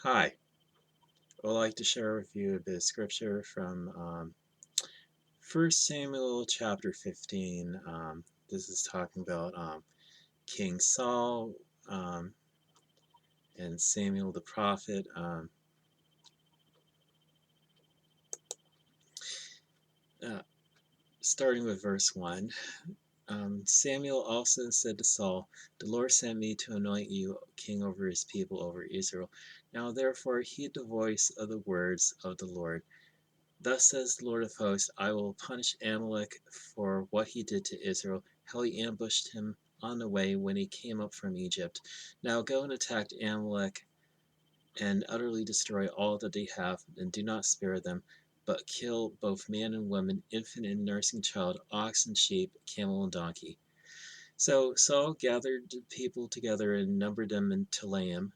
Hi, I'd like to share with you a bit of scripture from 1 Samuel chapter 15. This is talking about King Saul um, and Samuel the prophet. Uh, Starting with verse 1. Samuel also said to Saul, "The Lord sent me to anoint you king over his people, over Israel. Now therefore heed the voice of the words of the Lord. Thus says the Lord of hosts, I will punish Amalek for what he did to Israel, how he ambushed him on the way when he came up from Egypt. Now go and attack Amalek and utterly destroy all that they have, and do not spare them, but kill both man and woman, infant and nursing child, ox and sheep, camel and donkey." So Saul gathered the people together and numbered them in Telaim,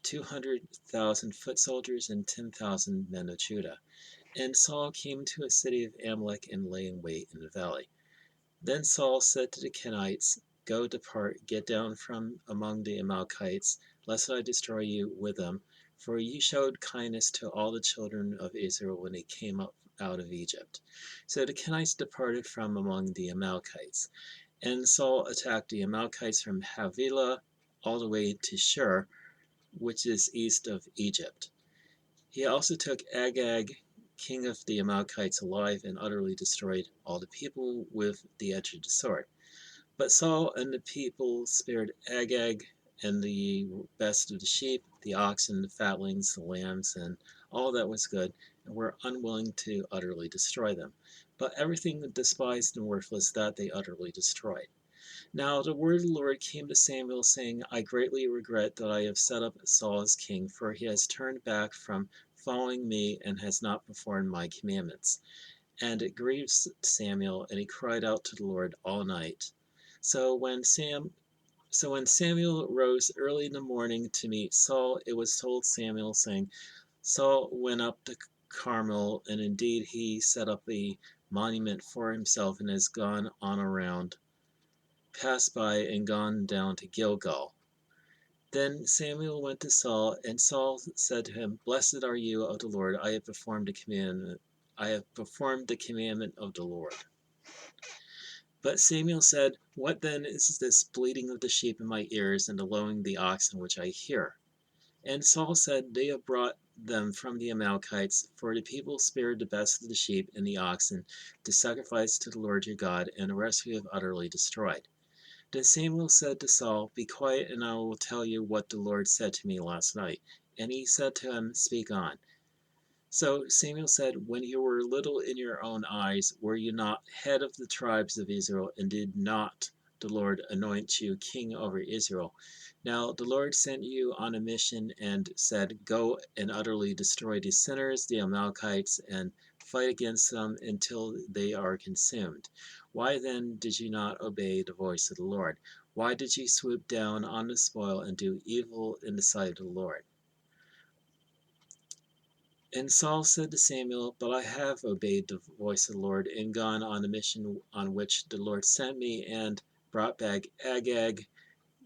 200,000 foot soldiers and 10,000 men of Judah. And Saul came to a city of Amalek and lay in wait in the valley. Then Saul said to the Kenites, "Go, depart, get down from among the Amalekites, lest I destroy you with them. For you showed kindness to all the children of Israel when they came up out of Egypt." So the Kenites departed from among the Amalekites. And Saul attacked the Amalekites from Havilah all the way to Shur, which is east of Egypt. He also took Agag, king of the Amalekites, alive, and utterly destroyed all the people with the edge of the sword. But Saul and the people spared Agag and the best of the sheep, the oxen, the fatlings, the lambs, and all that was good, and were unwilling to utterly destroy them. But everything despised and worthless that they utterly destroyed. Now the word of the Lord came to Samuel, saying, "I greatly regret that I have set up Saul as king, for he has turned back from following me and has not performed my commandments." And it grieved Samuel, and he cried out to the Lord all night. So when Samuel rose early in the morning to meet Saul, it was told Samuel, saying, "Saul went up to Carmel, and indeed he set up a monument for himself and has gone on around, passed by, and gone down to Gilgal." Then Samuel went to Saul, and Saul said to him, "Blessed are you of the Lord, I have performed the commandment of the Lord." But Samuel said, "What then is this bleating of the sheep in my ears, and the lowing of the oxen which I hear?" And Saul said, "They have brought them from the Amalekites, for the people spared the best of the sheep and the oxen to sacrifice to the Lord your God, and the rest we have utterly destroyed." Then Samuel said to Saul, "Be quiet, and I will tell you what the Lord said to me last night." And he said to him, "Speak on." So Samuel said, "When you were little in your own eyes, were you not head of the tribes of Israel, and did not the Lord anoint you king over Israel? Now the Lord sent you on a mission and said, 'Go and utterly destroy the sinners, the Amalekites, and fight against them until they are consumed.' Why then did you not obey the voice of the Lord? Why did you swoop down on the spoil and do evil in the sight of the Lord?" And Saul said to Samuel, "But I have obeyed the voice of the Lord, and gone on the mission on which the Lord sent me, and brought back Agag,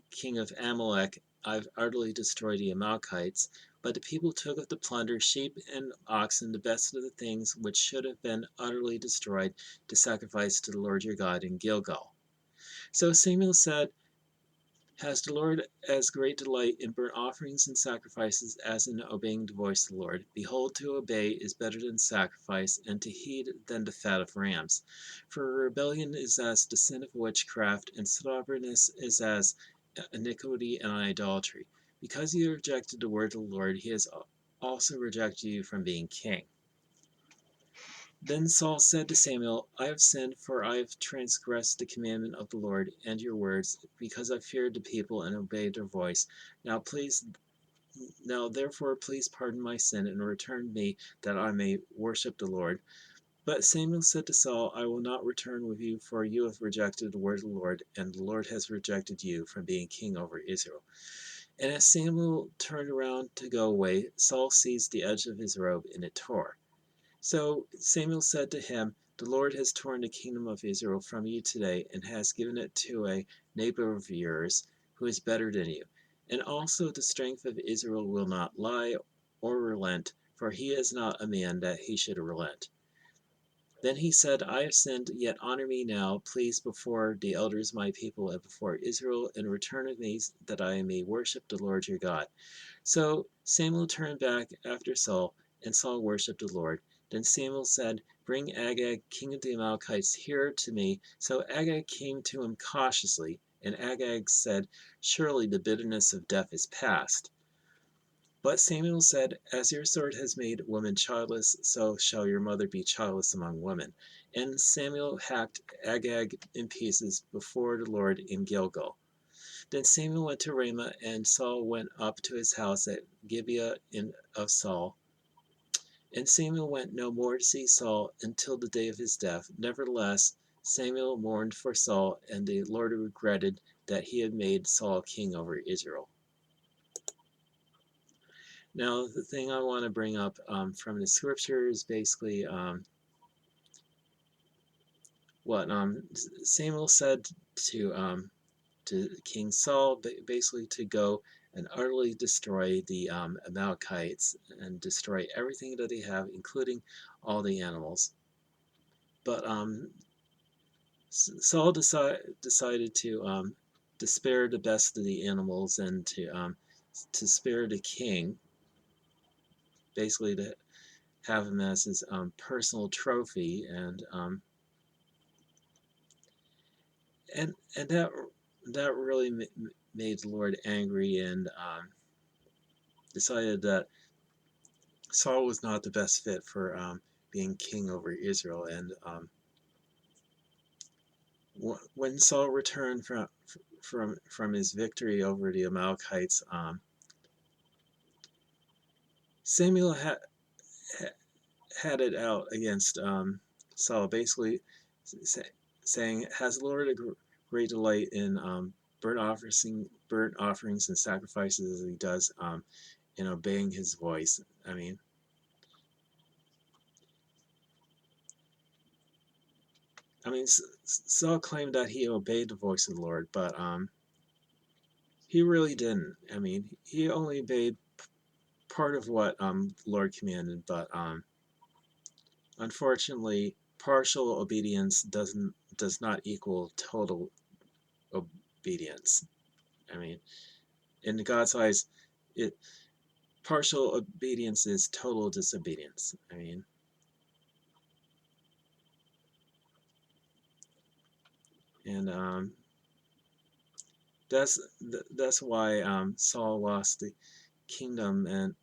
king of Amalek. I've utterly destroyed the Amalekites." But the people took of the plunder, sheep and oxen, the best of the things which should have been utterly destroyed, to sacrifice to the Lord your God in Gilgal. So Samuel said, "Has the Lord as great delight in burnt offerings and sacrifices as in obeying the voice of the Lord? Behold, to obey is better than sacrifice, and to heed than the fat of rams. For rebellion is as the sin of witchcraft, and stubbornness is as iniquity and idolatry. Because you rejected the word of the Lord, he has also rejected you from being king." Then Saul said to Samuel, "I have sinned, for I have transgressed the commandment of the Lord and your words, because I feared the people and obeyed their voice. Now therefore please pardon my sin and return me, that I may worship the Lord." But Samuel said to Saul, "I will not return with you, for you have rejected the word of the Lord, and the Lord has rejected you from being king over Israel." And as Samuel turned around to go away, Saul seized the edge of his robe, and it tore. So Samuel said to him, "The Lord has torn the kingdom of Israel from you today, and has given it to a neighbor of yours, who is better than you. And also the strength of Israel will not lie or relent, for he is not a man that he should relent. Then he said, I have sinned, yet honor me now, please, before the elders my people and before Israel, and return of me that I may worship the Lord your God. So Samuel turned back after Saul, and Saul worshipped the Lord. Then Samuel said, Bring Agag, king of the Amalekites, here to me. So Agag came to him cautiously, and Agag said, Surely the bitterness of death is past. But Samuel said, As your sword has made woman childless, so shall your mother be childless among women. And Samuel hacked Agag in pieces before the Lord in Gilgal. Then Samuel went to Ramah, and Saul went up to his house at Gibeah of Saul. And Samuel went no more to see Saul until the day of his death. Nevertheless, Samuel mourned for Saul, and the Lord regretted that he had made Saul king over Israel. Now, the thing I want to bring up from the scripture is basically what Samuel said to King Saul, basically to go and utterly destroy the Amalekites and destroy everything that they have, including all the animals. But Saul decided to spare the best of the animals and to spare the king, basically to have him as his personal trophy, and that really made the Lord angry, and decided that Saul was not the best fit for being king over Israel. And when Saul returned from his victory over the Amalekites, Samuel had it out against Saul, basically saying, "Has the Lord a great delight in burnt offerings and sacrifices as he does in obeying his voice?" I mean, Saul claimed that he obeyed the voice of the Lord, but he really didn't. I mean, he only obeyed part of what the Lord commanded, but unfortunately, partial obedience does not equal total obedience. I mean, in God's eyes, it partial obedience is total disobedience. And that's why Saul lost the kingdom, and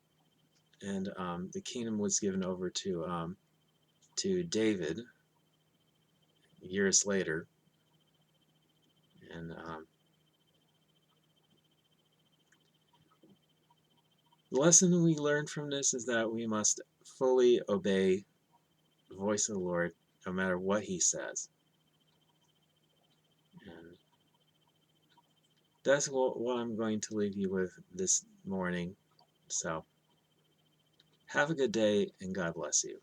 the kingdom was given over to David years later. And the lesson we learn from this is that we must fully obey the voice of the Lord, no matter what He says. And that's what I'm going to leave you with this morning. So, have a good day, and God bless you.